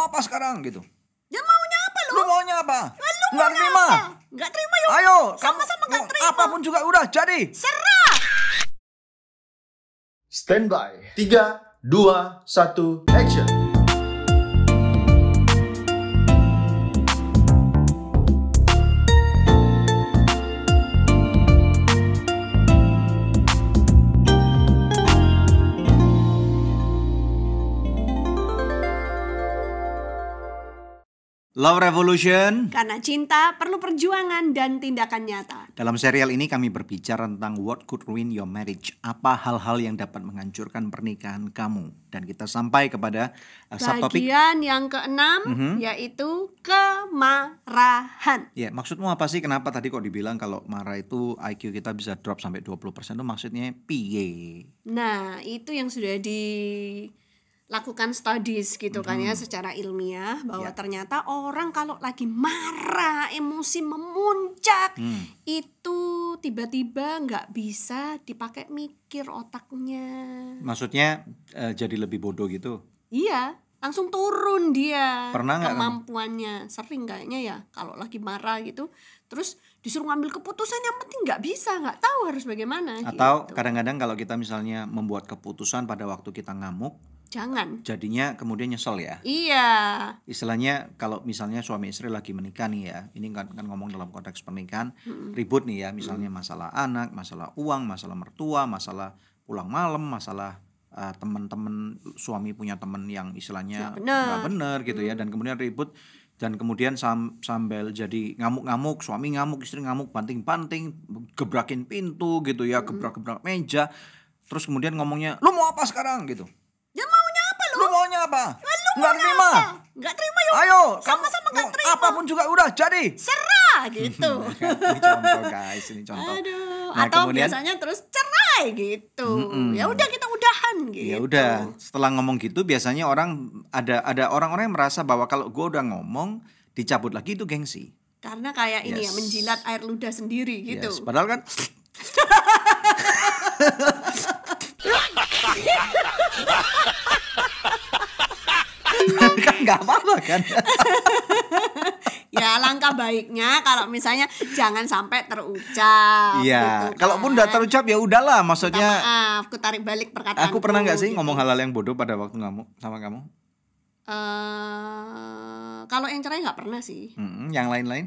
mau apa sekarang gitu? Ya maunya apa lu? Lu maunya apa? Lu Nggak maunya terima. apa? Nggak terima yuk. Ayo, Sama-sama nggak terima. apapun juga udah jadi. Serah. Standby. 3, 2, 1, action. Love Revolution. Karena cinta perlu perjuangan dan tindakan nyata. Dalam serial ini kami berbicara tentang what could ruin your marriage. Apa hal-hal yang dapat menghancurkan pernikahan kamu. Dan kita sampai kepada subtopik. Bagian yang keenam yaitu kemarahan. Ya, maksudmu apa sih? Kenapa tadi kok dibilang kalau marah itu IQ kita bisa drop sampai 20%? Itu maksudnya piye? Nah, itu yang sudah dilakukan studies gitu kan ya secara ilmiah bahwa ternyata orang kalau lagi marah, emosi memuncak itu tiba-tiba nggak bisa dipakai mikir otaknya. Maksudnya jadi lebih bodoh gitu? Iya, langsung turun dia Pernah nggak kemampuannya. Sering kayaknya ya kalau lagi marah gitu, terus disuruh ngambil keputusan yang penting nggak bisa, nggak tahu harus bagaimana. Atau gitu. kadang-kadang kalau kita misalnya membuat keputusan pada waktu kita ngamuk, Jangan. jadinya kemudian nyesel ya. Iya. Istilahnya kalau misalnya suami istri lagi menikah nih ya, ini kan ngomong dalam konteks pernikahan, ribut nih ya, misalnya masalah anak, masalah uang, masalah mertua, masalah pulang malam, masalah teman-teman, suami punya teman yang istilahnya nggak bener gitu ya, dan kemudian ribut, dan kemudian sambil jadi ngamuk-ngamuk, suami ngamuk, istri ngamuk, banting-banting, gebrakin pintu gitu ya, gebrak-gebrak meja, terus kemudian ngomongnya, lu mau apa sekarang gitu? Ya maunya apa lu? Lu maunya apa? Nggak terima. Nggak terima yuk. Ayo, Sama-sama nggak terima. apapun juga udah jadi. Serah gitu. Ini contoh guys, ini contoh. Aduh. Nah, Atau kemudian, biasanya terus cerai gitu. Ya udah kita udahan gitu. ya udah, setelah ngomong gitu biasanya ada orang-orang yang merasa bahwa kalau gue udah ngomong dicabut lagi itu gengsi. Karena kayak ini ya menjilat air ludah sendiri gitu. Yes, padahal kan kan nggak apa-apa kan. Ya langkah baiknya kalau misalnya jangan sampai terucap. Iya, gitu kalaupun kan. udah terucap ya udahlah, Minta maksudnya. maaf, aku tarik balik perkataanku. Aku pernah nggak sih gitu. ngomong hal-hal yang bodoh pada waktu ngamuk sama kamu? Kalau yang cerai nggak pernah sih. Yang lain-lain?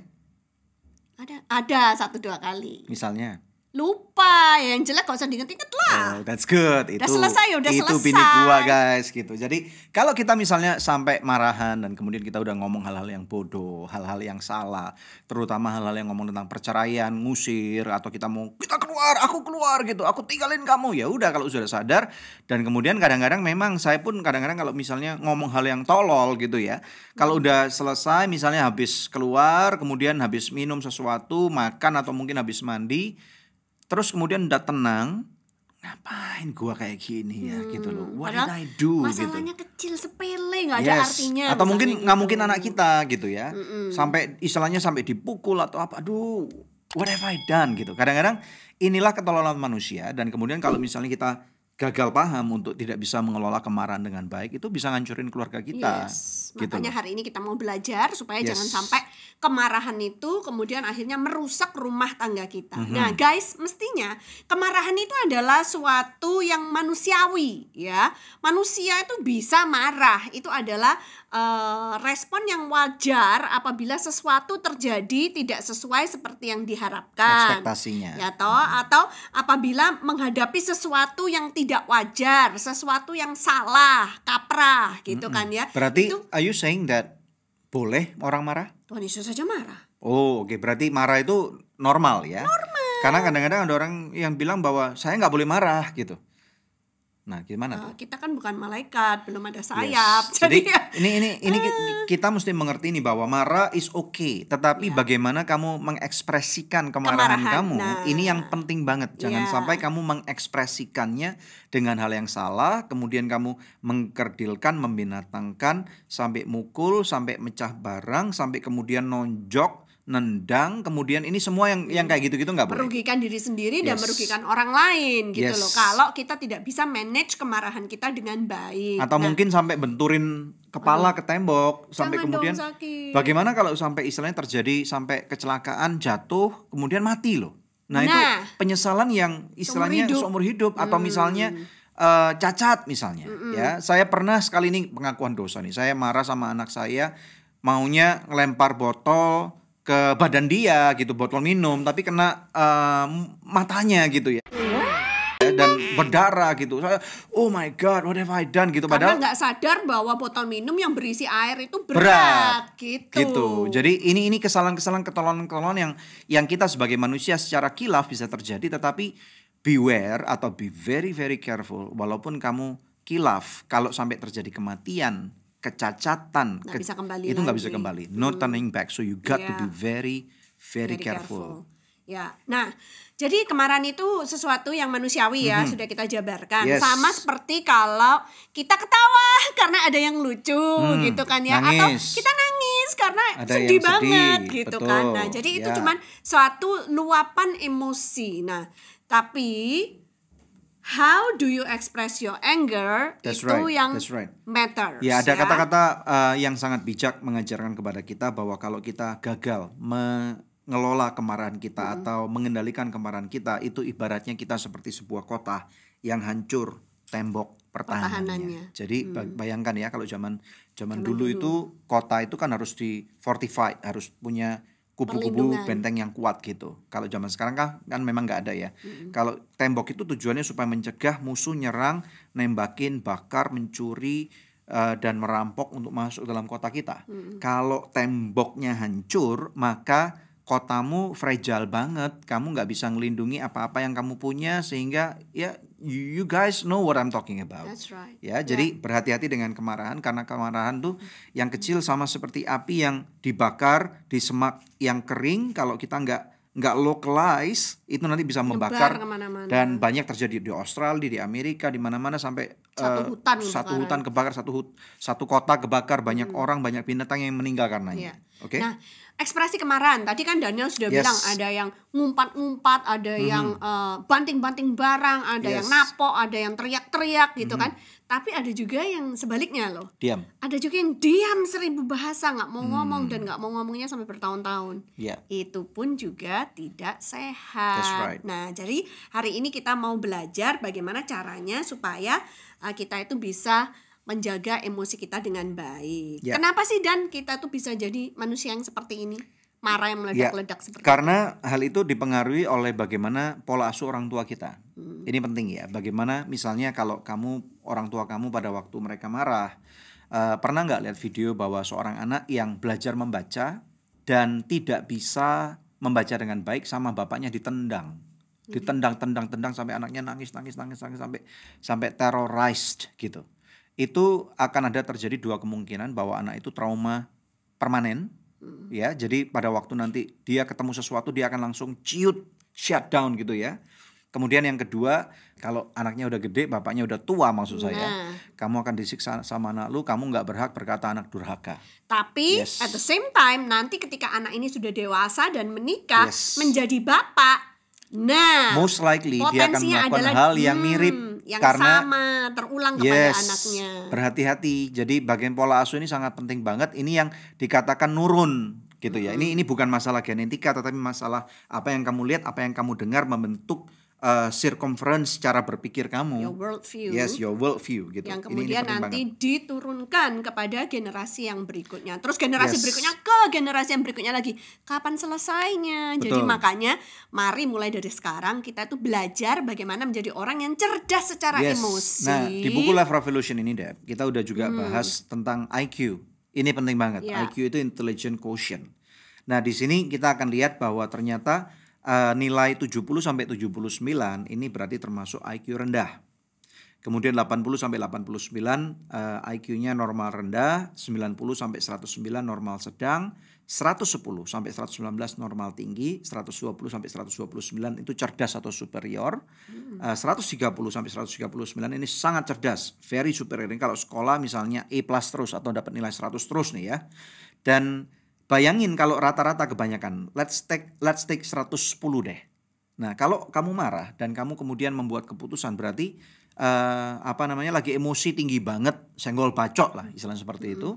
Ada 1-2 kali. Misalnya? Lupa, yang jelek gak usah diinget-inget lah. Oh, that's good. Udah selesai, udah itu selesai. bini gua guys gitu. Jadi kalau kita misalnya sampai marahan dan kemudian kita udah ngomong hal-hal yang bodoh, hal-hal yang salah, terutama hal-hal yang ngomong tentang perceraian, ngusir, atau kita keluar, aku keluar gitu, aku tinggalin kamu, ya udah kalau sudah sadar. Dan kemudian kadang-kadang memang saya pun kadang-kadang kalau misalnya ngomong hal yang tolol gitu ya, kalau udah selesai misalnya habis keluar, kemudian habis minum sesuatu, makan atau mungkin habis mandi, terus kemudian udah tenang, ngapain gua kayak gini ya gitu loh. What did I do masalahnya gitu. kecil sepele, nggak ada artinya. Atau mungkin gitu. ngamukin anak kita gitu ya. Sampai istilahnya sampai dipukul atau apa. Aduh, what have I done gitu. Kadang-kadang inilah ketololan manusia, dan kemudian kalau misalnya kita gagal paham untuk tidak bisa mengelola kemarahan dengan baik, itu bisa ngancurin keluarga kita. Gitu Makanya loh. hari ini kita mau belajar supaya jangan sampai kemarahan itu kemudian akhirnya merusak rumah tangga kita. Nah guys, mestinya kemarahan itu adalah suatu yang manusiawi ya. Manusia itu bisa marah, itu adalah respon yang wajar apabila sesuatu terjadi tidak sesuai seperti yang diharapkan. Ekspektasinya. Ya toh, atau apabila menghadapi sesuatu yang tidak wajar, sesuatu yang salah, kaprah gitu kan ya. Berarti itu, are you saying that boleh orang marah? Tuhan Yesus saja marah. Oh, oke. Berarti marah itu normal ya? Normal. Karena kadang-kadang ada orang yang bilang bahwa saya nggak boleh marah gitu. Nah, gimana tuh? Kita kan bukan malaikat, belum ada sayap. Jadi ini kita mesti mengerti nih bahwa marah is okay, tetapi bagaimana kamu mengekspresikan kemarahan kamu, ini yang penting banget. Jangan sampai kamu mengekspresikannya dengan hal yang salah, kemudian kamu mengkerdilkan, membinatangkan, sampai mukul, sampai mecah barang, sampai kemudian nonjok, nendang, kemudian ini semua yang kayak gitu-gitu nggak boleh. Merugikan diri sendiri dan Yes. merugikan orang lain gitu Yes. loh. Kalau kita tidak bisa manage kemarahan kita dengan baik. Atau mungkin sampai benturin kepala ke tembok sampai Jangan kemudian dong, sakit. bagaimana kalau sampai istilahnya terjadi sampai kecelakaan, jatuh, kemudian mati loh. Nah, itu Nah, penyesalan yang istilahnya seumur hidup atau misalnya cacat misalnya ya. Saya pernah sekali, ini pengakuan dosa nih. Saya marah sama anak saya, maunya ngelempar botol ke badan dia gitu, botol minum, tapi kena matanya gitu ya. Dan berdarah gitu. Saya, oh my God, what have I done gitu. karena Padahal nggak sadar bahwa botol minum yang berisi air itu berat gitu. Jadi ini kesalahan-kesalahan, ketololan-ketololan yang kita sebagai manusia secara khilaf bisa terjadi, tetapi beware atau be very very careful. Walaupun kamu khilaf, kalau sampai terjadi kematian, kecacatan, Nggak bisa kembali itu nggak lagi. bisa kembali. No turning back. So you got to Yeah. be very very careful. Ya, nah, jadi kemarahan itu sesuatu yang manusiawi ya, sudah kita jabarkan. Yes. Sama seperti kalau kita ketawa karena ada yang lucu gitu kan ya, atau nangis. kita nangis karena Ada sedih yang banget sedih, gitu betul, kan. Nah, jadi itu ya. cuman suatu luapan emosi. Nah, tapi how do you express your anger That's itu right, yang that's right. matters. Ya, ada kata-kata yang sangat bijak mengajarkan kepada kita bahwa kalau kita gagal mengelola kemarahan kita atau mengendalikan kemarahan kita, itu ibaratnya kita seperti sebuah kota yang hancur tembok pertahanannya. Jadi bayangkan ya, kalau zaman dulu itu kota itu kan harus di fortified, harus punya kubu-kubu Perlindungan. benteng yang kuat gitu. Kalau zaman sekarang kan memang nggak ada ya. Kalau tembok itu tujuannya supaya mencegah musuh nyerang, nembakin, bakar, mencuri, dan merampok untuk masuk dalam kota kita. Kalau temboknya hancur, maka kotamu fragile banget. Kamu nggak bisa ngelindungi apa-apa yang kamu punya, sehingga ya you guys know what I'm talking about. That's right. Ya, jadi berhati-hati dengan kemarahan, karena kemarahan tuh yang kecil sama seperti api yang dibakar di semak yang kering. Kalau kita nggak localize, itu nanti bisa membakar. kemana-mana. Dan banyak terjadi di Australia, di Amerika, di mana-mana, sampai Satu hutan kebakar, satu kota kebakar, banyak orang, banyak binatang yang meninggal karenanya. Iya. Oke. Nah, ekspresi kemarahan tadi kan Daniel sudah Yes. bilang ada yang ngumpat-ngumpat, ada yang banting-banting barang, ada yang Yes. napok, ada yang teriak-teriak gitu kan. Tapi ada juga yang sebaliknya loh. Diam. Ada juga yang diam 1000 bahasa, nggak mau ngomong dan nggak mau ngomongnya sampai bertahun-tahun. Ya. Itu pun juga tidak sehat. That's right. Nah, jadi hari ini kita mau belajar bagaimana caranya supaya kita itu bisa menjaga emosi kita dengan baik. Ya. Kenapa sih Dan kita tuh bisa jadi manusia yang seperti ini? Marah yang meledak-ledak seperti itu. Karena hal itu dipengaruhi oleh bagaimana pola asuh orang tua kita. Ini penting ya. Bagaimana misalnya kalau orang tua kamu pada waktu mereka marah, pernah nggak lihat video bahwa seorang anak yang belajar membaca dan tidak bisa membaca dengan baik, sama bapaknya ditendang, tendang sampai anaknya nangis sampai terrorized gitu. Itu akan ada terjadi dua kemungkinan, bahwa anak itu trauma permanen. Ya, jadi pada waktu nanti dia ketemu sesuatu, dia akan langsung shutdown gitu ya. Kemudian yang kedua, kalau anaknya udah gede, bapaknya udah tua maksud saya, kamu akan disiksa sama anak lu, kamu nggak berhak berkata anak durhaka. Tapi Yes. at the same time nanti ketika anak ini sudah dewasa dan menikah Yes. menjadi bapak, nah Most likely dia akan potensinya melakukan adalah, hal yang mirip yang karena sama terulang kepada anaknya. Berhati-hati. Jadi bagian pola asuh ini sangat penting banget. Ini yang dikatakan nurun gitu ya. Ini bukan masalah genetika, tetapi masalah apa yang kamu lihat, apa yang kamu dengar membentuk circumference cara berpikir kamu. Your worldview. Yes, your worldview gitu. Yang Ini kemudian penting nanti banget. diturunkan kepada generasi yang berikutnya. Terus generasi Yes. berikutnya ke generasi yang berikutnya lagi. Kapan selesainya? Jadi Betul. makanya mari mulai dari sekarang kita tuh belajar bagaimana menjadi orang yang cerdas secara Yes. emosi. Nah, di buku Life Revolution ini, Deb, kita udah juga bahas tentang IQ. Ini penting banget. Ya. IQ itu intelligent quotient. Nah, di sini kita akan lihat bahwa ternyata nilai 70 sampai 79 ini berarti termasuk IQ rendah. Kemudian 80 sampai 89 IQ-nya normal rendah, 90 sampai 109 normal sedang, 110 sampai 119 normal tinggi, 120 sampai 129 itu cerdas atau superior. 130 sampai 139 ini sangat cerdas, very superior. Ini kalau sekolah misalnya A+ terus atau dapat nilai 100 terus nih ya. Dan bayangin kalau rata-rata kebanyakan, let's take 110 deh. Nah, kalau kamu marah dan kamu kemudian membuat keputusan, berarti lagi emosi tinggi banget, senggol bacok lah istilahnya seperti itu.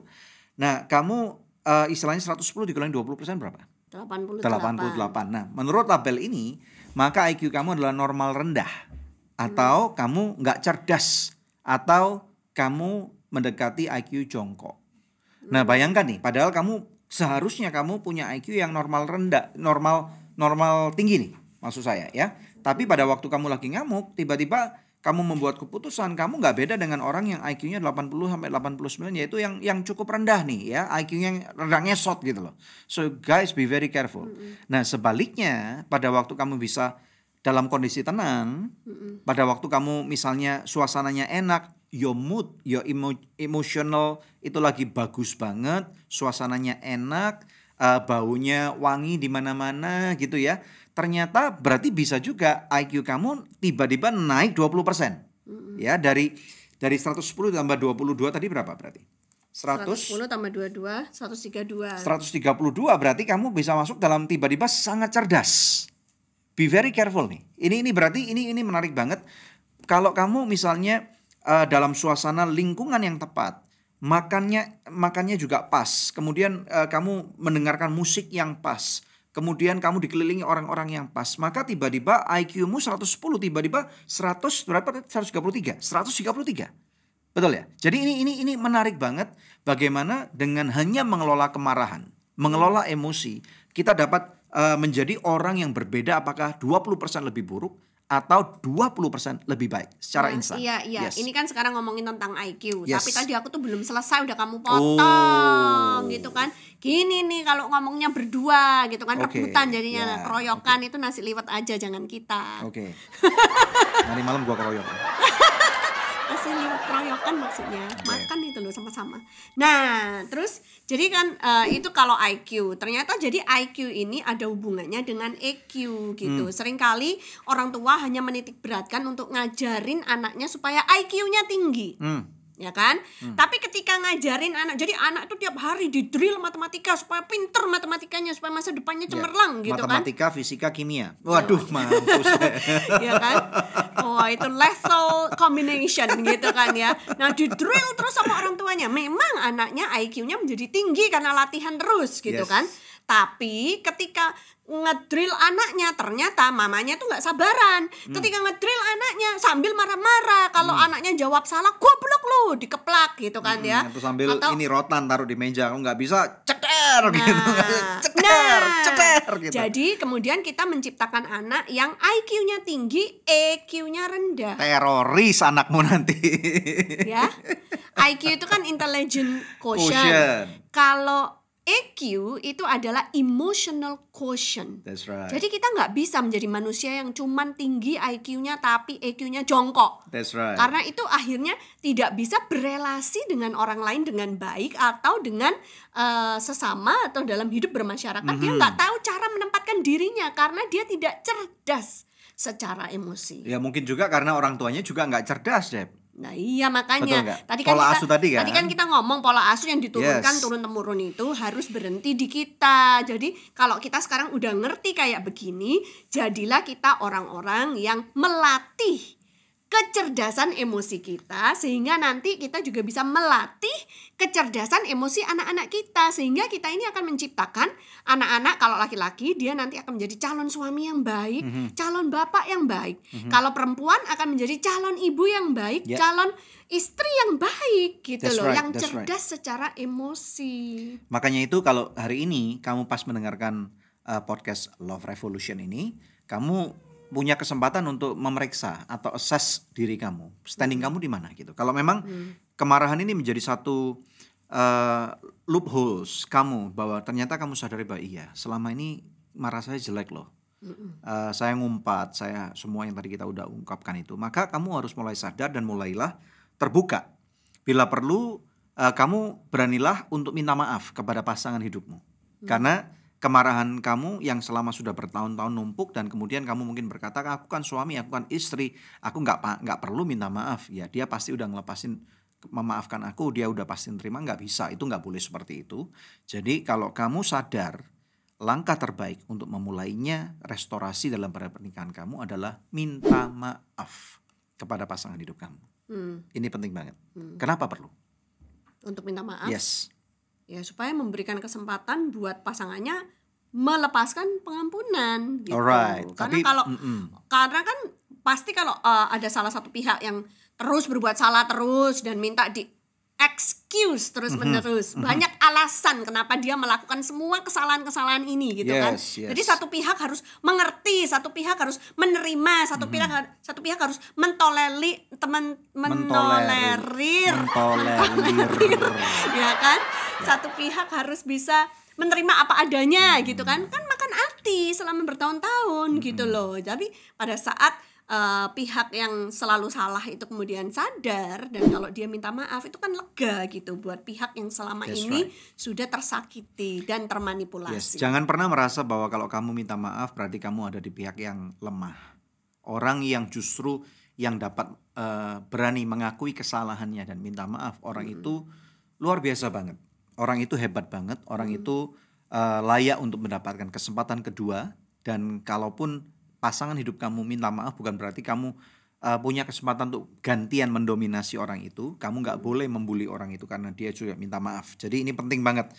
Nah, kamu istilahnya 110 dikurangi 20% berapa? 88. Nah, menurut tabel ini, maka IQ kamu adalah normal rendah, atau kamu nggak cerdas, atau kamu mendekati IQ jongkok. Nah, bayangkan nih, padahal seharusnya kamu punya IQ yang normal rendah, normal tinggi nih, maksud saya ya. Tapi pada waktu kamu lagi ngamuk, tiba-tiba kamu membuat keputusan, kamu nggak beda dengan orang yang IQ-nya 80 sampai 89, yaitu yang cukup rendah nih ya, IQ-nya rendah ngesot gitu loh. So guys, be very careful. Nah, sebaliknya pada waktu kamu bisa dalam kondisi tenang, pada waktu kamu misalnya suasananya enak, your mood, your emotional itu lagi bagus banget, suasananya enak, baunya wangi di mana-mana gitu ya. Ternyata berarti bisa juga IQ kamu tiba-tiba naik 20%. Ya, dari 110 tambah 22 tadi berapa berarti? 110 tambah 22, 132. 132 berarti kamu bisa masuk dalam tiba-tiba sangat cerdas. Be very careful nih. Ini berarti ini menarik banget. Kalau kamu misalnya dalam suasana lingkungan yang tepat, makannya juga pas. Kemudian kamu mendengarkan musik yang pas. Kemudian kamu dikelilingi orang-orang yang pas. Maka tiba-tiba IQ-mu 110, tiba-tiba 133. Betul ya? Jadi ini menarik banget bagaimana dengan hanya mengelola kemarahan, mengelola emosi, kita dapat menjadi orang yang berbeda, apakah 20% lebih buruk atau 20% lebih baik secara instan. Iya. Yes. Ini kan sekarang ngomongin tentang IQ. Yes. Tapi tadi aku tuh belum selesai, udah kamu potong gitu kan. Gini nih kalau ngomongnya berdua gitu kan, rebutan jadinya, keroyokan itu nasi liwet aja, jangan kita. Oke. Nanti malam gua keroyok. Nasi liwet keroyokan maksudnya. Makan itu loh sama-sama. Nah, terus jadi kan itu kalau IQ. Ternyata jadi IQ ini ada hubungannya dengan EQ gitu. Seringkali orang tua hanya menitik beratkan untuk ngajarin anaknya supaya IQ-nya tinggi. Ya kan? Tapi ketika ngajarin anak, jadi anak itu tiap hari di-drill matematika supaya pinter matematikanya, supaya masa depannya cemerlang gitu matematika, kan. Fisika, kimia. Waduh, mampus. Ya kan? Oh, itu lethal combination gitu kan ya. Nah, di-drill terus sama orang tuanya. Memang anaknya IQ-nya menjadi tinggi karena latihan terus gitu kan. Tapi ketika ngedrill anaknya, ternyata mamanya tuh nggak sabaran. Ketika ngedrill anaknya sambil marah-marah, kalau anaknya jawab salah, goblok lu, dikeplak gitu kan ya. Atau sambil Atau, ini rotan taruh di meja, kalau nggak bisa ceter gitu. Ceter gitu. Jadi kemudian kita menciptakan anak yang IQ-nya tinggi, EQ-nya rendah. Teroris anakmu nanti. Ya. IQ itu kan intelligent quotient. Kalau EQ itu adalah emotional quotient. That's right. Jadi kita nggak bisa menjadi manusia yang cuman tinggi IQ-nya tapi EQ-nya jongkok. That's right. Karena itu akhirnya tidak bisa berelasi dengan orang lain dengan baik atau dengan sesama atau dalam hidup bermasyarakat. Dia nggak tahu cara menempatkan dirinya karena dia tidak cerdas secara emosi. Ya mungkin juga karena orang tuanya juga nggak cerdas, Deb. Nah iya makanya tadi kan kita ngomong pola asuh yang diturunkan turun-temurun itu harus berhenti di kita. Jadi kalau kita sekarang udah ngerti kayak begini, jadilah kita orang-orang yang melatih kecerdasan emosi kita, sehingga nanti kita juga bisa melatih kecerdasan emosi anak-anak kita, sehingga kita ini akan menciptakan anak-anak, kalau laki-laki dia nanti akan menjadi calon suami yang baik, calon bapak yang baik. Kalau perempuan akan menjadi calon ibu yang baik, calon istri yang baik gitu loh, yang cerdas secara emosi. Makanya itu kalau hari ini kamu pas mendengarkan podcast Love Revolution ini, kamu punya kesempatan untuk memeriksa atau assess diri kamu, standing kamu di mana gitu. Kalau memang kemarahan ini menjadi satu loopholes kamu, bahwa ternyata kamu sadari bahwa iya, selama ini marah saya jelek loh. Saya ngumpat, saya semua yang tadi kita udah ungkapkan itu. Maka kamu harus mulai sadar dan mulailah terbuka. Bila perlu kamu beranilah untuk minta maaf kepada pasangan hidupmu. Karena kemarahan kamu yang selama sudah bertahun-tahun numpuk, dan kemudian kamu mungkin berkata, aku kan suami, aku kan istri, aku nggak perlu minta maaf. Ya dia pasti udah ngelepasin memaafkan aku, dia udah pasti terima. Nggak bisa, itu nggak boleh seperti itu. Jadi kalau kamu sadar, langkah terbaik untuk memulainya restorasi dalam pernikahan kamu adalah minta maaf kepada pasangan hidup kamu. Ini penting banget. Kenapa perlu? Untuk minta maaf. Yes. Ya supaya memberikan kesempatan buat pasangannya melepaskan pengampunan gitu. Alright. Karena karena kan pasti kalau ada salah satu pihak yang terus berbuat salah terus dan minta di excuse terus menerus, banyak alasan kenapa dia melakukan semua kesalahan-kesalahan ini gitu kan. Yes. Jadi satu pihak harus mengerti, satu pihak harus menerima, satu pihak harus mentolerir ya kan. Satu pihak harus bisa menerima apa adanya gitu kan makan hati selama bertahun-tahun gitu loh. Jadi pada saat pihak yang selalu salah itu kemudian sadar dan kalau dia minta maaf itu kan lega gitu buat pihak yang selama ini sudah tersakiti dan termanipulasi. Jangan pernah merasa bahwa kalau kamu minta maaf berarti kamu ada di pihak yang lemah. Orang yang justru yang dapat berani mengakui kesalahannya dan minta maaf, orang itu luar biasa banget. Orang itu hebat banget, orang itu layak untuk mendapatkan kesempatan kedua. Dan kalaupun pasangan hidup kamu minta maaf, bukan berarti kamu punya kesempatan untuk gantian mendominasi orang itu. Kamu gak boleh membuli orang itu karena dia juga minta maaf. Jadi ini penting banget.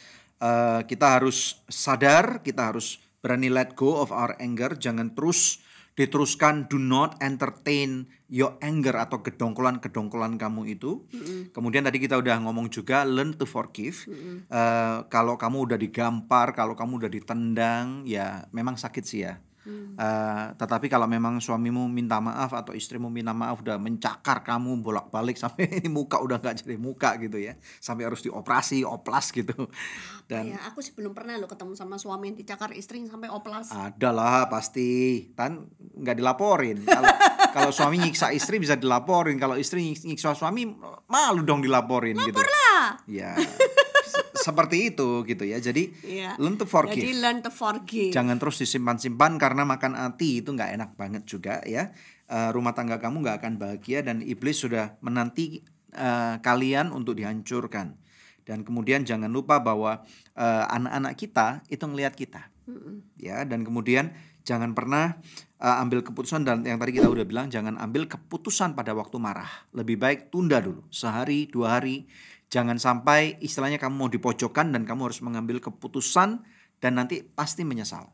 Kita harus sadar, kita harus berani let go of our anger. Jangan terus diteruskan, do not entertain your anger atau kedongkolan kamu itu. Kemudian tadi kita udah ngomong juga learn to forgive. Kalau kamu udah digampar, kalau kamu udah ditendang, ya memang sakit sih ya. Tetapi kalau memang suamimu minta maaf atau istrimu minta maaf, udah mencakar kamu bolak-balik sampai ini muka udah gak jadi muka gitu ya, sampai harus dioperasi, oplas gitu. Dan ya, aku sih belum pernah lo ketemu sama suami yang dicakar istri sampai oplas. Adalah pasti, kan nggak dilaporin. Kalau suami nyiksa istri bisa dilaporin, kalau istri nyiksa suami malu dong dilaporin. Lapor lah. Ya. Seperti itu gitu ya. Jadi learn to forgive. Jadi learn to forgive. Jangan terus disimpan-simpan karena makan hati itu nggak enak banget juga ya. Rumah tangga kamu nggak akan bahagia dan iblis sudah menanti kalian untuk dihancurkan. Dan kemudian jangan lupa bahwa anak-anak kita itu ngelihat kita. Ya, dan kemudian jangan pernah ambil keputusan, dan yang tadi kita udah bilang jangan ambil keputusan pada waktu marah. Lebih baik tunda dulu sehari 2 hari. Jangan sampai istilahnya kamu mau dipojokkan dan kamu harus mengambil keputusan dan nanti pasti menyesal.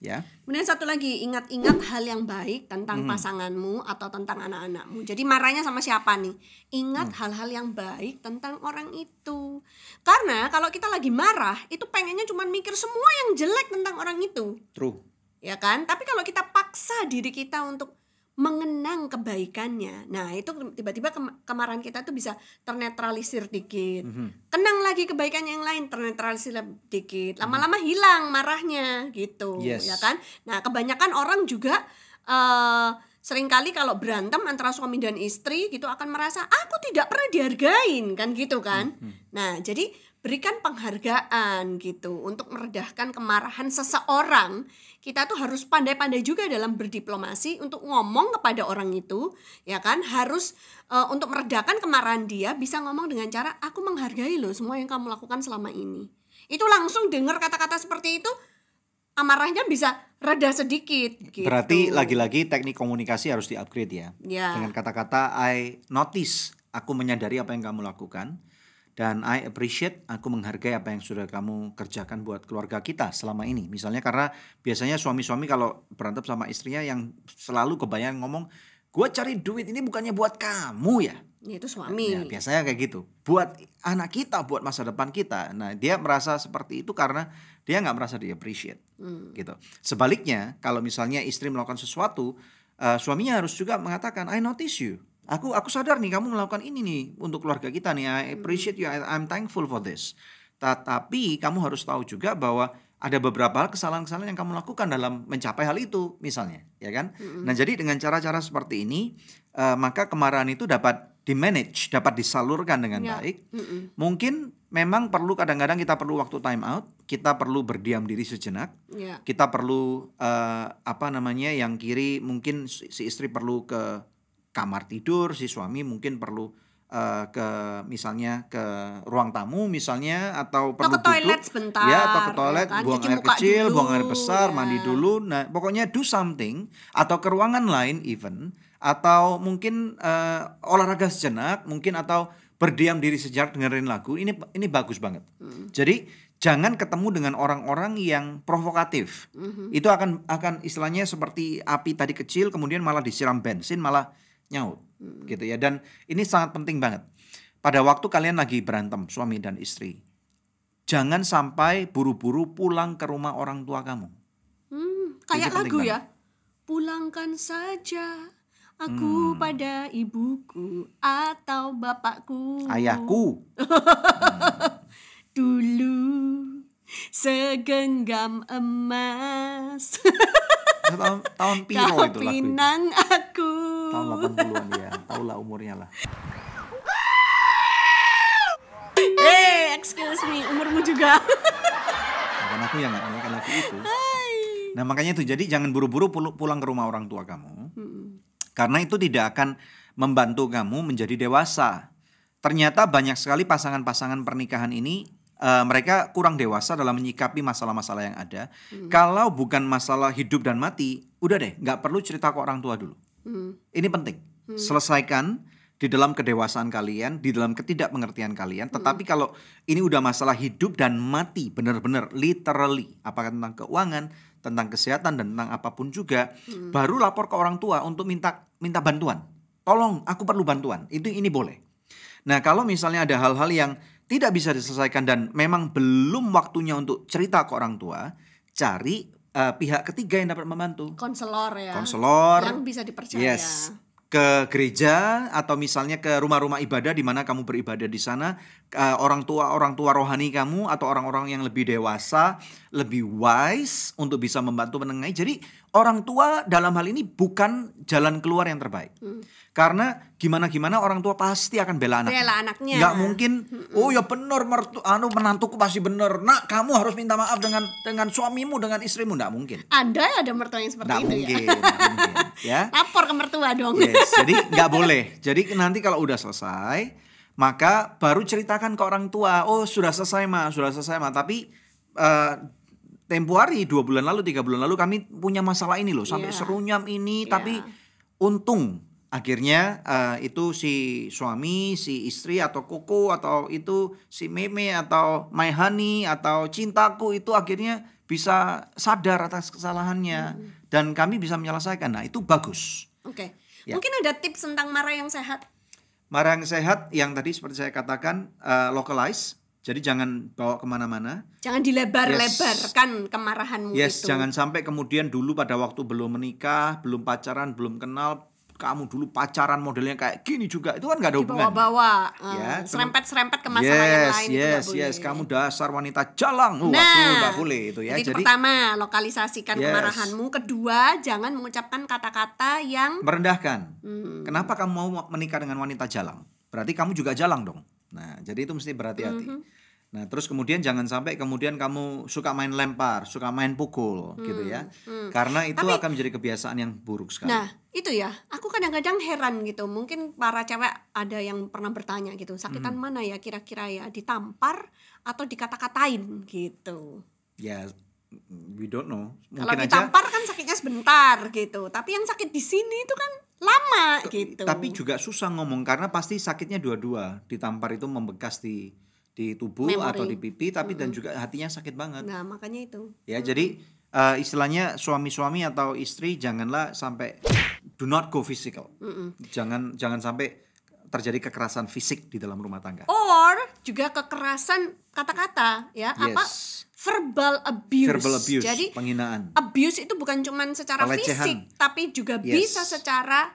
Ya. Kemudian satu lagi, ingat-ingat hal yang baik tentang pasanganmu atau tentang anak-anakmu. Jadi marahnya sama siapa nih? Ingat hal-hal yang baik tentang orang itu. Karena kalau kita lagi marah, itu pengennya cuma mikir semua yang jelek tentang orang itu. True. Ya kan? Tapi kalau kita paksa diri kita untuk mengenang kebaikannya, nah itu tiba-tiba kemarahan kita tuh bisa ternetralisir dikit. Kenang lagi kebaikannya yang lain, ternetralisir dikit. Lama-lama hilang marahnya gitu. Ya kan? Nah kebanyakan orang juga seringkali kalau berantem antara suami dan istri gitu akan merasa aku tidak pernah dihargain kan gitu kan. Nah jadi berikan penghargaan gitu untuk meredahkan kemarahan seseorang. Kita tuh harus pandai-pandai juga dalam berdiplomasi untuk ngomong kepada orang itu, ya kan? Harus untuk meredakan kemarahan dia bisa ngomong dengan cara aku menghargai loh semua yang kamu lakukan selama ini. Itu langsung dengar kata-kata seperti itu, amarahnya bisa reda sedikit gitu. Berarti lagi-lagi teknik komunikasi harus di-upgrade ya. Dengan kata-kata I notice, aku menyadari apa yang kamu lakukan. Dan I appreciate, aku menghargai apa yang sudah kamu kerjakan buat keluarga kita selama ini. Misalnya karena biasanya suami-suami kalau berantem sama istrinya yang selalu kebanyakan ngomong, gue cari duit ini bukannya buat kamu ya. Itu suami. Ya, biasanya kayak gitu. Buat anak kita, buat masa depan kita. Nah dia merasa seperti itu karena dia gak merasa di appreciate. Gitu. Sebaliknya kalau misalnya istri melakukan sesuatu, suaminya harus juga mengatakan I notice you. Aku sadar nih kamu melakukan ini nih untuk keluarga kita nih. I appreciate you, I'm thankful for this. Tapi kamu harus tahu juga bahwa ada beberapa kesalahan-kesalahan yang kamu lakukan dalam mencapai hal itu misalnya, ya kan? Nah jadi dengan cara-cara seperti ini maka kemarahan itu dapat di-manage, dapat disalurkan dengan baik. Mungkin memang perlu kadang-kadang kita perlu waktu time out, kita perlu berdiam diri sejenak. Kita perlu yang kiri mungkin si istri perlu ke kamar tidur, si suami mungkin perlu ke misalnya ke ruang tamu misalnya atau perlu ke toilet duduk sebentar, ya atau ke toilet ya kan? buang Cuci air muka kecil dulu, buang air besar ya. mandi dulu nah pokoknya do something atau ke ruangan lain even atau mungkin olahraga sejenak mungkin atau berdiam diri sejenak dengerin lagu ini bagus banget. Jadi jangan ketemu dengan orang-orang yang provokatif. Itu akan istilahnya seperti api tadi kecil kemudian malah disiram bensin malah nyaut gitu ya. Dan ini sangat penting banget. Pada waktu kalian lagi berantem suami dan istri, jangan sampai buru-buru pulang ke rumah orang tua kamu. Kayak Itu penting lagu banget. ya. Pulangkan saja aku pada ibuku atau bapakku. Ayahku. Dulu segenggam emas. tahun piro Kau itu lagu itu? pinang aku. Tahun 80-an ya. Tahulah umurnya lah. Excuse me, umurmu juga. Bukan aku yang nyanyikan lagu itu. Nah makanya itu jadi jangan buru-buru pulang ke rumah orang tua kamu. Karena itu tidak akan membantu kamu menjadi dewasa. Ternyata banyak sekali pasangan-pasangan pernikahan ini mereka kurang dewasa dalam menyikapi masalah-masalah yang ada. Kalau bukan masalah hidup dan mati, udah deh nggak perlu cerita ke orang tua dulu. Ini penting. Selesaikan di dalam kedewasaan kalian, di dalam ketidakpengertian kalian. Tetapi kalau ini udah masalah hidup dan mati, benar-benar literally, apakah tentang keuangan, tentang kesehatan dan tentang apapun juga, baru lapor ke orang tua untuk minta bantuan. Tolong, aku perlu bantuan. Ini boleh. Nah, kalau misalnya ada hal-hal yang tidak bisa diselesaikan dan memang belum waktunya untuk cerita ke orang tua, cari pihak ketiga yang dapat membantu. Konselor ya. Konselor. Yang bisa dipercaya. Yes. Ke gereja atau misalnya ke rumah-rumah ibadah di mana kamu beribadah di sana, orang tua rohani kamu atau orang-orang yang lebih dewasa, lebih wise untuk bisa membantu menengahi. Jadi orang tua dalam hal ini bukan jalan keluar yang terbaik. Karena gimana orang tua pasti akan bela anaknya. Bela anaknya. Nggak mungkin, oh ya benar menantuku pasti benar. Nak, kamu harus minta maaf dengan suamimu, dengan istrimu. Nggak mungkin. Ada mertua yang seperti Nggak itu mungkin, ya. nggak mungkin. Ya. Lapor ke mertua dong. Yes, jadi nggak boleh. Jadi nanti kalau udah selesai, maka baru ceritakan ke orang tua. Oh sudah selesai ma. Tapi tempo hari 2 bulan lalu, 3 bulan lalu kami punya masalah ini loh. Sampai serunyam ini. Tapi untung akhirnya itu si suami, si istri atau koko atau itu si meme atau my honey atau cintaku itu akhirnya bisa sadar atas kesalahannya. Dan kami bisa menyelesaikan. Nah itu bagus. Oke. Ya. Mungkin ada tips tentang marah yang sehat. Marah yang sehat yang tadi seperti saya katakan localize. Jadi jangan bawa kemana-mana. Jangan dilebar-lebarkan kemarahanmu Yes, itu. jangan sampai kemudian dulu pada waktu belum menikah, belum pacaran, belum kenal, kamu dulu pacaran modelnya kayak gini juga. Itu kan gak ada hubungan. Dibawa-bawa. Ya, serempet-serempet ke masalah yang lain itu nggak boleh. Yes, kamu dasar wanita jalang. Nah, Waduh, gak boleh itu ya. Jadi pertama, lokalisasikan Yes. kemarahanmu. Kedua, jangan mengucapkan kata-kata yang merendahkan. Kenapa kamu mau menikah dengan wanita jalang? Berarti kamu juga jalang dong. Nah, jadi itu mesti berhati-hati. Nah, terus kemudian jangan sampai kemudian kamu suka main lempar, suka main pukul gitu ya. Karena itu akan menjadi kebiasaan yang buruk sekali. Nah, itu ya. Aku kadang-kadang heran gitu. Mungkin para cewek ada yang pernah bertanya gitu. Sakitan mana ya kira-kira ya? Ditampar atau dikata-katain gitu. Ya, we don't know. Kalau Mungkin aja. ditampar kan sakitnya sebentar gitu. Tapi yang sakit di sini itu kan lama gitu. Tapi juga susah ngomong karena pasti sakitnya dua-dua. Ditampar itu membekas di tubuh Memori. atau di pipi, tapi dan juga hatinya sakit banget. Nah, makanya itu. Ya, jadi istilahnya suami-suami atau istri janganlah sampai do not go physical. Jangan sampai terjadi kekerasan fisik di dalam rumah tangga. Or juga kekerasan kata-kata ya. Apa? Verbal abuse. Verbal abuse, Jadi penghinaan. abuse itu bukan cuma secara Pelecehan. fisik, tapi juga bisa secara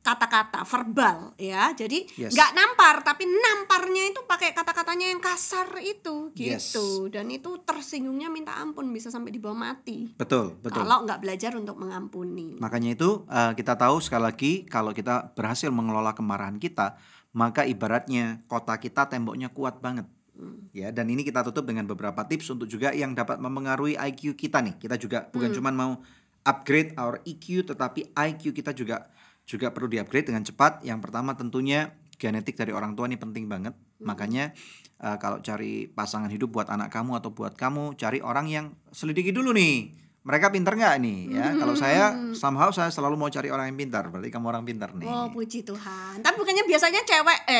kata-kata verbal ya. Jadi nggak nampar, tapi namparnya itu pakai kata-katanya yang kasar itu gitu. Dan itu tersinggungnya minta ampun, bisa sampai dibawa mati. Betul. Kalau nggak belajar untuk mengampuni. Makanya itu kita tahu sekali lagi kalau kita berhasil mengelola kemarahan kita, maka ibaratnya kota kita temboknya kuat banget. Ya, dan ini kita tutup dengan beberapa tips untuk juga yang dapat mempengaruhi IQ kita nih. Kita juga bukan cuma mau upgrade our EQ, tetapi IQ kita juga perlu di-upgrade dengan cepat. Yang pertama tentunya genetik dari orang tua ini penting banget. Makanya kalau cari pasangan hidup buat anak kamu atau buat kamu, cari orang yang selidiki dulu nih. Mereka pintar nggak nih ya? Kalau saya somehow saya selalu mau cari orang yang pintar. Berarti kamu orang pintar nih. Oh, puji Tuhan. Tapi bukannya biasanya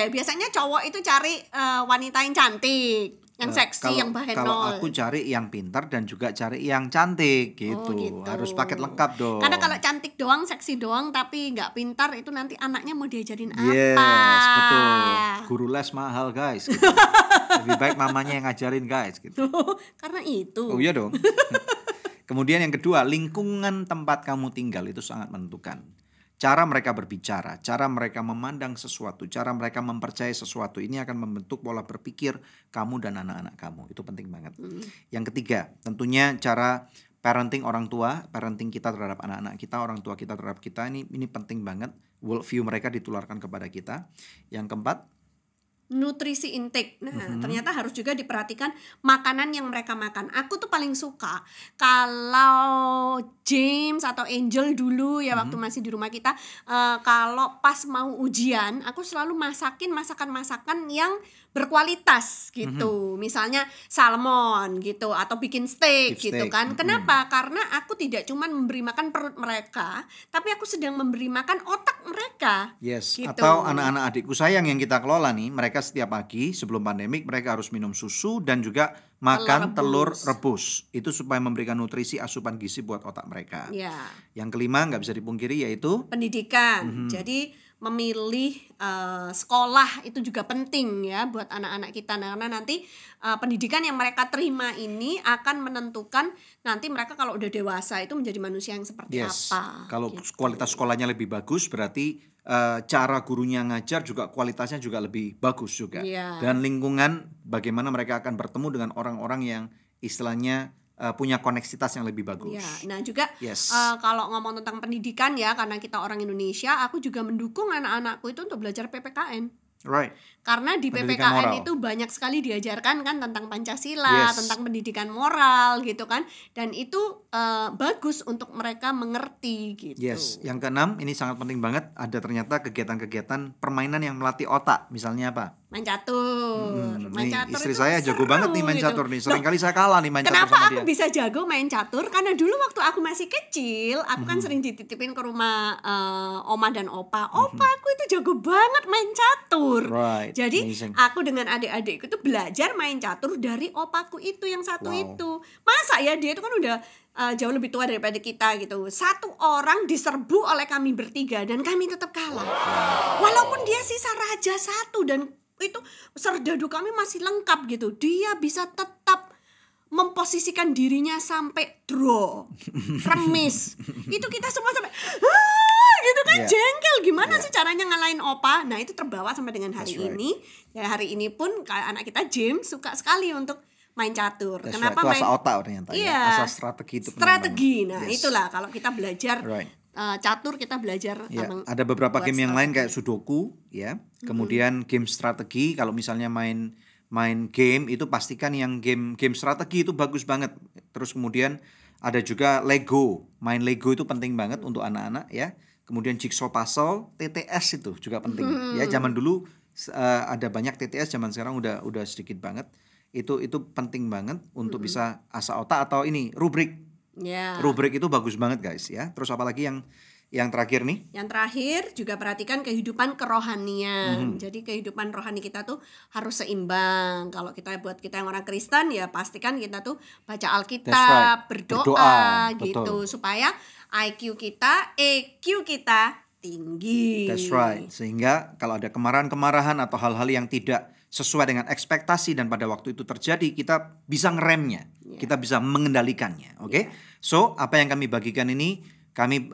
biasanya cowok itu cari wanita yang cantik, yang seksi, yang bahenol. Kalau aku cari yang pintar dan juga cari yang cantik gitu. Gitu. Harus paket lengkap dong. Karena kalau cantik doang, seksi doang, tapi nggak pintar, itu nanti anaknya mau diajarin Yes, apa? betul. Guru les mahal guys. Gitu. Lebih baik mamanya yang ngajarin guys. Gitu. Karena itu. Oh iya dong. Kemudian yang kedua, lingkungan tempat kamu tinggal itu sangat menentukan. Cara mereka berbicara, cara mereka memandang sesuatu, cara mereka mempercayai sesuatu, ini akan membentuk pola berpikir kamu dan anak-anak kamu. Itu penting banget. Yang ketiga, tentunya cara parenting orang tua, parenting kita terhadap anak-anak kita, orang tua kita terhadap kita, ini penting banget. Worldview mereka ditularkan kepada kita. Yang keempat, nutrisi intake. Nah, ternyata harus juga diperhatikan makanan yang mereka makan. Aku tuh paling suka kalau James atau Angel dulu ya waktu masih di rumah kita, kalau pas mau ujian, aku selalu masakin masakan-masakan yang berkualitas gitu. Misalnya salmon gitu atau bikin steak gitu kan. Kenapa? Karena aku tidak cuma memberi makan perut mereka, tapi aku sedang memberi makan otak mereka. yes, gitu. atau anak-anak adikku sayang yang kita kelola nih, mereka setiap pagi sebelum pandemik mereka harus minum susu dan juga makan telur rebus. Itu supaya memberikan nutrisi asupan gizi buat otak mereka. Ya. Yang kelima nggak bisa dipungkiri yaitu Pendidikan. Jadi memilih sekolah itu juga penting ya buat anak-anak kita, karena nanti pendidikan yang mereka terima ini akan menentukan nanti mereka kalau udah dewasa itu menjadi manusia yang seperti apa. Kalau gitu. kualitas sekolahnya lebih bagus berarti cara gurunya ngajar juga kualitasnya juga lebih bagus juga. Iya. Dan lingkungan bagaimana mereka akan bertemu dengan orang-orang yang istilahnya punya koneksitas yang lebih bagus. Ya, nah juga Yes. kalau ngomong tentang pendidikan ya, karena kita orang Indonesia, aku juga mendukung anak-anakku itu untuk belajar PPKN. Right. Karena di Pendidikan PPKN moral. itu banyak sekali diajarkan kan tentang Pancasila, Yes. tentang pendidikan moral gitu kan, dan itu bagus untuk mereka mengerti gitu. Yes. Yang keenam ini sangat penting banget, ada ternyata kegiatan-kegiatan permainan yang melatih otak. Misalnya apa? Main catur. Main Nih, catur istri itu saya jago seru banget nih main gitu. catur nih. Seringkali saya kalah nih main catur Kenapa sama aku dia. bisa jago main catur? Karena dulu waktu aku masih kecil, aku kan sering dititipin ke rumah oma dan opa. Opa aku itu jago banget main catur. Right, Jadi amazing. aku dengan adik-adikku itu belajar main catur dari opaku itu yang satu Wow. itu. Masa ya, dia itu kan udah jauh lebih tua daripada kita gitu. Satu orang diserbu oleh kami bertiga dan kami tetap kalah. Walaupun dia sisa raja satu dan itu serdadu kami masih lengkap gitu, dia bisa tetap memposisikan dirinya sampai draw, remis. Itu kita semua sampai gitu kan, Yeah. jengkel. Gimana sih caranya ngalahin opa? Nah itu terbawa sampai dengan hari That's right. ini. Ya hari ini pun kayak anak kita James suka sekali untuk main catur. That's Kenapa right. Itu main? asal otak ternyata ya. Iya. Asal strategi itu penting Strategi. banget. Nah Yes. itulah kalau kita belajar Right. catur, kita belajar Ya, emang ada beberapa buat game yang lain strategi. kayak Sudoku ya. Kemudian game strategi, kalau misalnya main game itu pastikan yang game strategi itu bagus banget. Terus kemudian ada juga Lego. Main Lego itu penting banget untuk anak-anak ya. Kemudian jigsaw puzzle, TTS itu juga penting. Ya, zaman dulu ada banyak TTS, zaman sekarang udah sedikit banget. Itu penting banget untuk bisa asah otak, atau ini rubrik. Ya. Rubrik itu bagus banget guys ya. Terus apalagi yang terakhir nih? Yang terakhir juga perhatikan kehidupan kerohanian. Jadi kehidupan rohani kita tuh harus seimbang. Kalau buat kita yang orang Kristen ya pastikan kita tuh baca That's Alkitab, right. berdoa gitu betul. supaya IQ kita, EQ kita tinggi. That's right. Sehingga kalau ada kemarahan-kemarahan atau hal-hal yang tidak sesuai dengan ekspektasi dan pada waktu itu terjadi, kita bisa ngeremnya, kita bisa mengendalikannya. Oke? So, apa yang kami bagikan ini, kami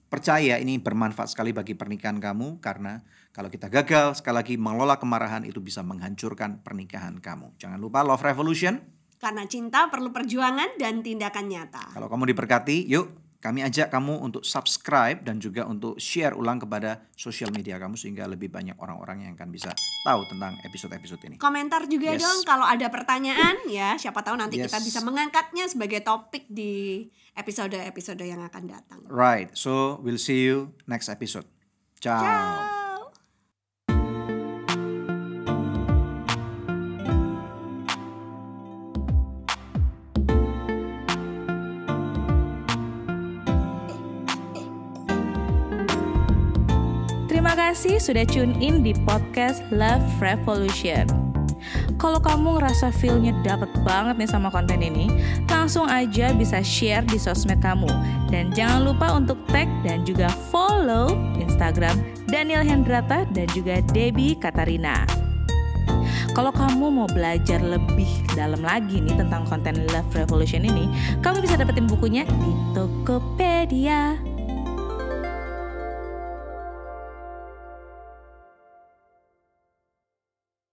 percaya ini bermanfaat sekali bagi pernikahan kamu, karena kalau kita gagal, sekali lagi mengelola kemarahan itu bisa menghancurkan pernikahan kamu. Jangan lupa Love Revolution. Karena cinta perlu perjuangan dan tindakan nyata. Kalau kamu diberkati, yuk kami ajak kamu untuk subscribe dan juga untuk share ulang kepada sosial media kamu sehingga lebih banyak orang-orang yang akan bisa tahu tentang episode-episode ini. Komentar juga Yes. dong kalau ada pertanyaan ya, siapa tahu nanti Yes. kita bisa mengangkatnya sebagai topik di episode-episode yang akan datang. Right, so we'll see you next episode. Ciao. Ciao. Terima kasih sudah tune in di podcast Love Revolution. Kalau kamu ngerasa feel-nya dapet banget nih sama konten ini, langsung aja bisa share di sosmed kamu. Dan jangan lupa untuk tag dan juga follow Instagram Daniel Hendrata dan juga Debbie Katarina. Kalau kamu mau belajar lebih dalam lagi nih tentang konten Love Revolution ini, kamu bisa dapetin bukunya di Tokopedia.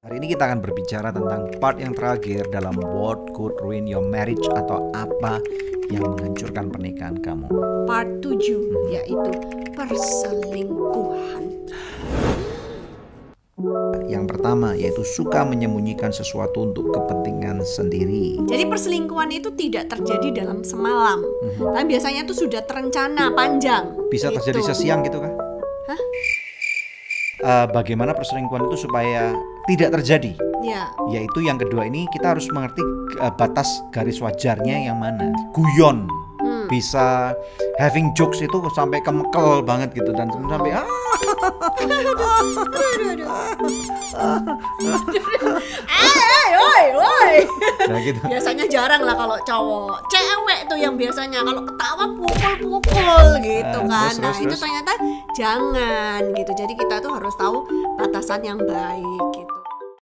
Hari ini kita akan berbicara tentang part yang terakhir dalam What Could Ruin Your Marriage atau apa yang menghancurkan pernikahan kamu. Part 7 yaitu perselingkuhan. Yang pertama yaitu suka menyembunyikan sesuatu untuk kepentingan sendiri. Jadi perselingkuhan itu tidak terjadi dalam semalam. Tapi biasanya itu sudah terencana panjang. Bisa gitu. terjadi sesiang gitu kah? Hah? Bagaimana perselingkuhan itu supaya tidak terjadi? Ya. Yaitu yang kedua ini kita harus mengerti batas garis wajarnya yang mana. Guyon. Bisa having jokes itu sampai kemekel banget gitu dan sampai Oi. nah, gitu. Biasanya jarang lah kalau cowok. Cewek tuh yang biasanya kalau ketawa pukul-pukul gitu kan. Terus. Itu ternyata jangan gitu. Jadi kita tuh harus tahu batasan yang baik